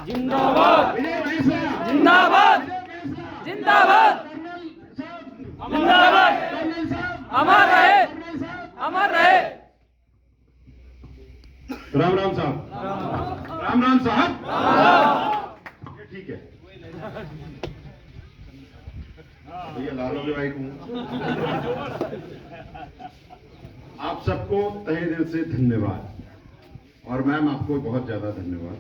जिंदाबाद विजय भैंसा, जिंदाबाद विजय भैंसा, जिंदाबाद जिंदाबाद कर्नल साहब, अमर रहे कर्नल साहब, अमर रहे। राम राम साहब, राम राम साहब, ये ठीक है भैया, लालो के भाई हूँ। आप सबको तहे दिल से धन्यवाद, और मैम आपको बहुत ज्यादा धन्यवाद।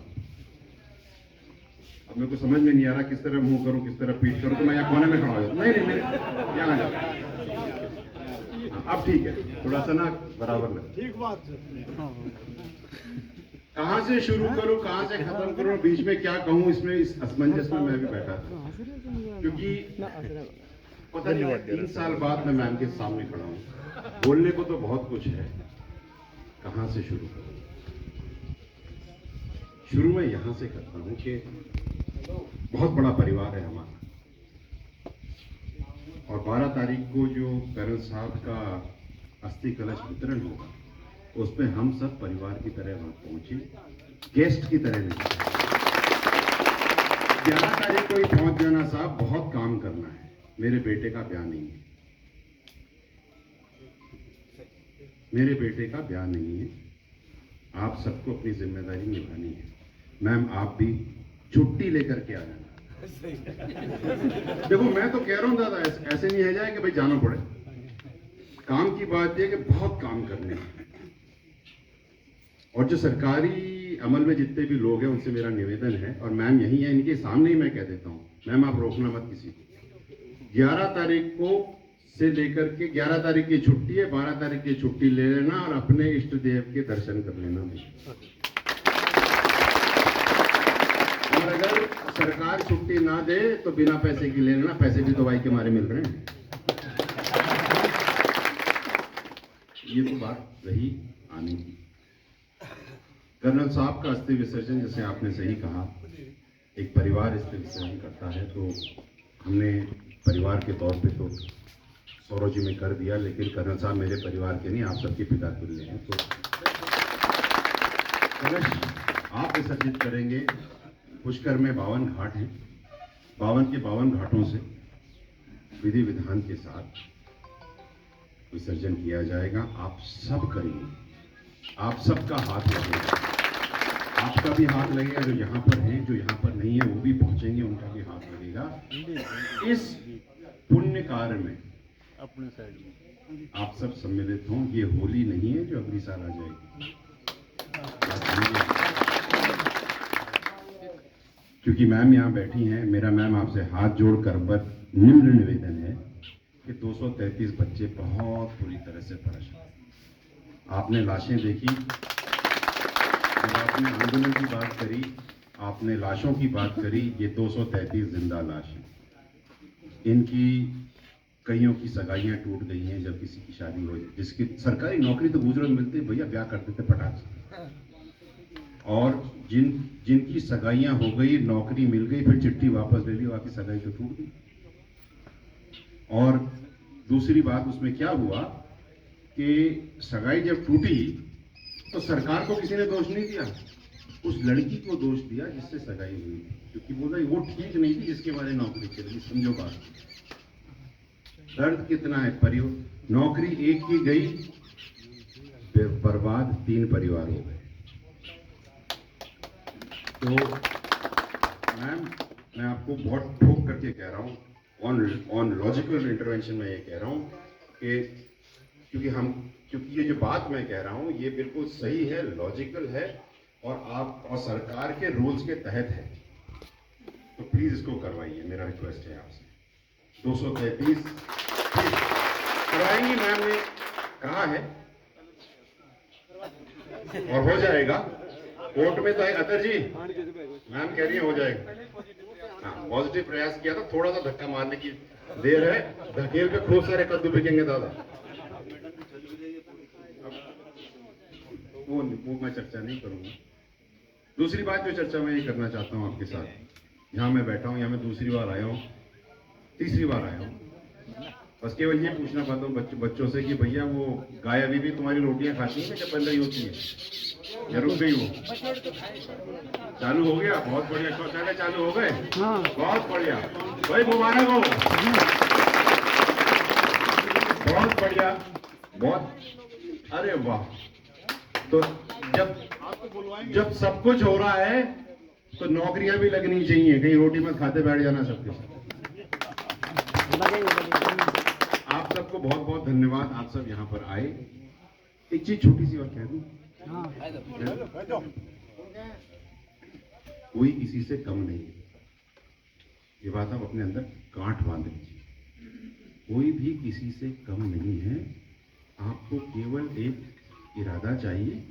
अब मेरे को समझ में नहीं आ रहा किस तरह मुंह करूं, किस तरह पीठ करूं, तो मैं यहाँ कोने में खड़ा हो जाता। नहीं मेरे यहाँ आ जाओ। अब ठीक है, थोड़ा सा ना बराबर लग। ठीक बात। कहाँ से शुरू करूं, कहाँ से खत्म करूं, बीच में क्या कहूं, इसमें इस असमंजस में मैं भी बैठा था, क्योंकि पता नहीं 3 साल बाद मैं मैम के सामने खड़ा हूं। बोलने को तो बहुत कुछ है, कहाँ से शुरू करूं। शुरू में यहां से करता हूं कि बहुत बड़ा परिवार है हमारा, और 12 तारीख को जो कर्नल साहब का अस्थि कलश वितरण होगा, उसमें हम सब परिवार की तरह वहां पहुंचे, गेस्ट की तरह नहीं। 11 तारीख को ही पहुंच जाना साहब, बहुत काम करना है। मेरे बेटे का ब्याह नहीं है, मेरे बेटे का ब्याह नहीं है। आप सबको अपनी जिम्मेदारी निभानी है। मैम आप भी छुट्टी लेकर के आ जाना। देखो मैं तो कह रहा हूं दादा, ऐसे नहीं है जाए कि भाई जाना पड़े। काम की बात यह कि बहुत काम करने हैं, और जो सरकारी अमल में जितने भी लोग हैं उनसे मेरा निवेदन है, और मैम यही है, इनके सामने ही मैं कह देता हूं, मैम आप रोकना मत किसी को। 11 तारीख को से लेकर के 11 तारीख की छुट्टी है, 12 तारीख की छुट्टी ले लेना और अपने इष्ट देव के दर्शन कर लेना। और अगर सरकार छुट्टी ना दे तो बिना पैसे की ले लेना, पैसे भी तो भाई के मारे मिल रहे हैं। ये तो बात रही आने की। कर्नल साहब का अस्थि विसर्जन, जैसे आपने सही कहा, एक परिवार अस्थि विसर्जन करता है, तो हमने परिवार के तौर पे तो सौरव जी में कर दिया, लेकिन कर्नल साहब मेरे परिवार के नहीं, आप सबके पिता तुल्य हैं। तो कलश आप विसर्जित करेंगे। पुष्कर में 52 घाट हैं, 52 के 52 घाटों से विधि विधान के साथ विसर्जन किया जाएगा। आप सब करेंगे, आप सबका हाथ लगेगा, आपका भी हाथ लगेगा, जो यहाँ पर हैं, जो यहाँ पर नहीं है वो भी पहुंचेंगे, उनका भी हाथ लगेगा। इस पुण्य कार्य में अपने साइड में आप सब सम्मिलित हों। ये होली नहीं है जो अगली साल आ जाएगी, क्योंकि मैम यहाँ बैठी हैं। मेरा मैम आपसे हाथ जोड़कर बस निम्न निवेदन है कि 233 बच्चे बहुत बुरी तरह से परेशान। आपने लाशें देखी, जब आपने आंदोलन की बात करी, आपने लाशों की बात करी, ये 233 जिंदा लाश हैं। इनकी कईयों की सगाइयां टूट गई हैं, जब किसी की शादी हो, जिसकी सरकारी नौकरी तो गुजरात मिलते भैया ब्याह कर देते पटाख से, और जिनकी सगाइयां हो गई, नौकरी मिल गई, फिर चिट्ठी वापस ले ली, आपकी सगाई तो टूट गई। और दूसरी बात उसमें क्या हुआ कि सगाई जब टूटी तो सरकार को किसी ने दोष नहीं दिया, उस लड़की को दोष दिया जिससे सगाई हुई, क्योंकि बोला वो ठीक नहीं थी जिसके बारे नौकरी चली। समझो बात, दर्द कितना है। नौकरी एक की गई, बर्बाद 3 परिवार हो गए। तो मैम मैं आपको बहुत ठोक करके कह रहा हूँ, ऑन लॉजिकल इंटरवेंशन में ये कह रहा हूँ कि क्योंकि ये जो बात मैं कह रहा हूँ ये बिल्कुल सही है, लॉजिकल है, और सरकार के रूल्स के तहत है, तो प्लीज इसको करवाइए, मेरा रिक्वेस्ट है आपसे। 233 करवाएंगी, मैम ने कहा है, और हो जाएगा। कोर्ट में तो है अतर जी, मैम कह रही है हो जाएगा। हाँ, पॉजिटिव प्रयास किया था, थोड़ा सा धक्का मारने की देर है, धकेल पे खूब सारे कद्दू बिकेंगे दादा। वो मैं चर्चा नहीं करूंगा। दूसरी बात जो चर्चा मैं ये करना चाहता हूँ आपके साथ, यहाँ मैं बैठा हूँ, यहाँ मैं दूसरी बार आया हूँ, तीसरी बार आया हूँ, बस केवल ये पूछना चाहता हूँ बच्चों से कि भैया वो गाय अभी भी तुम्हारी रोटियां खाती है जब बन रही होती है या रुक गई वो? चालू हो गया, बहुत बढ़िया। शौचालय चालू हो गए, बहुत बढ़िया भाई, मुबारक हो, बहुत बढ़िया, बहुत, अरे वाह। तो जब सब कुछ हो रहा है तो नौकरियां भी लगनी चाहिए, कहीं रोटी मत खाते बैठ जाना सबके साथ। आप सबको बहुत बहुत धन्यवाद, आप सब यहाँ पर आए। एक चीज छोटी सी और कह दूं, कोई किसी से कम नहीं है, ये बात आप अपने अंदर गांठ बांध लीजिए। कोई भी किसी से कम नहीं है, आपको केवल एक इरादा चाहिए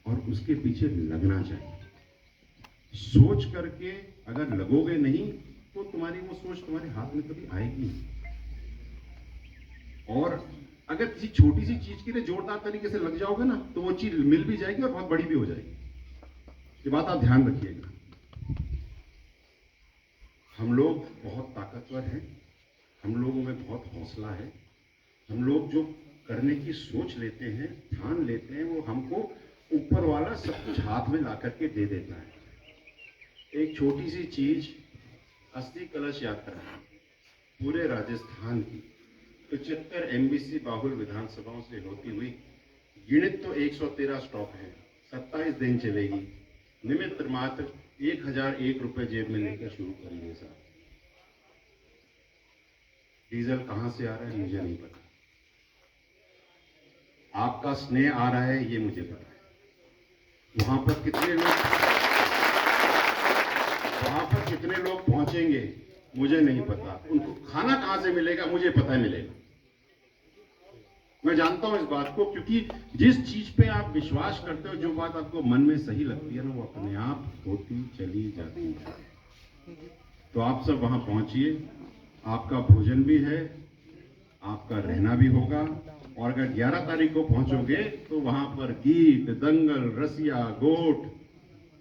और उसके पीछे लगना चाहिए। सोच करके अगर लगोगे नहीं तो तुम्हारी वो सोच तुम्हारे हाथ में कभी आएगी नहीं। और अगर किसी छोटी सी चीज के लिए जोरदार तरीके से लग जाओगे ना तो वो चीज मिल भी जाएगी और बहुत बड़ी भी हो जाएगी। ये बात आप ध्यान रखिएगा। हम लोग बहुत ताकतवर हैं, हम लोगों में बहुत हौसला है। हम लोग जो करने की सोच लेते हैं, ठान लेते हैं, वो हमको ऊपर वाला सब कुछ हाथ में ला करके दे देता है। एक छोटी सी चीज, अस्थि कलश यात्रा पूरे राजस्थान की 75 एमबीसी बाहुल विधानसभाओं से होती हुई, गिणित तो 113 स्टॉप है, 27 दिन चलेगी। निमित्त मात्र 1001 रुपए जेब में लेकर शुरू करेंगे साहब। डीजल कहां से आ रहा है मुझे नहीं पता, आपका स्नेह आ रहा है ये मुझे पता है। वहां पर कितने लोग पहुंचेंगे मुझे नहीं पता, उनको खाना कहां से मिलेगा मुझे पता है मिलेगा। मैं जानता हूं इस बात को, क्योंकि जिस चीज पे आप विश्वास करते हो, जो बात आपको मन में सही लगती है ना, वो अपने आप होती चली जाती है। तो आप सब वहां पहुंचिए, आपका भोजन भी है, आपका रहना भी होगा। और अगर 11 तारीख को पहुंचोगे तो वहां पर गीत, दंगल, रसिया, गोट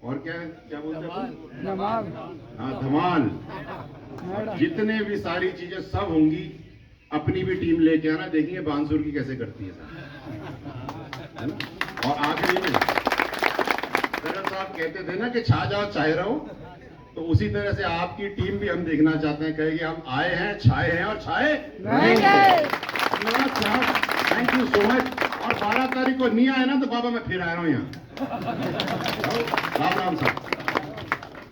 और क्या बोलते हैं, हाँ, धमाल, जितने भी सारी चीजें सब होंगी। अपनी भी टीम लेके आना, देखेंगे बांसुर की कैसे करती है है ना। और आखिरी में सर साहब कहते थे ना कि छा जाओ चाहे रहो, तो उसी तरह से आपकी टीम भी हम देखना चाहते हैं, कहेगी हम आए हैं, छाए हैं और छाए रहेंगे। Thank you so much. और 12 तारीख को नहीं आए ना तो बाबा मैं फिर आ रहा हूँ यहाँ। राम राम साहब।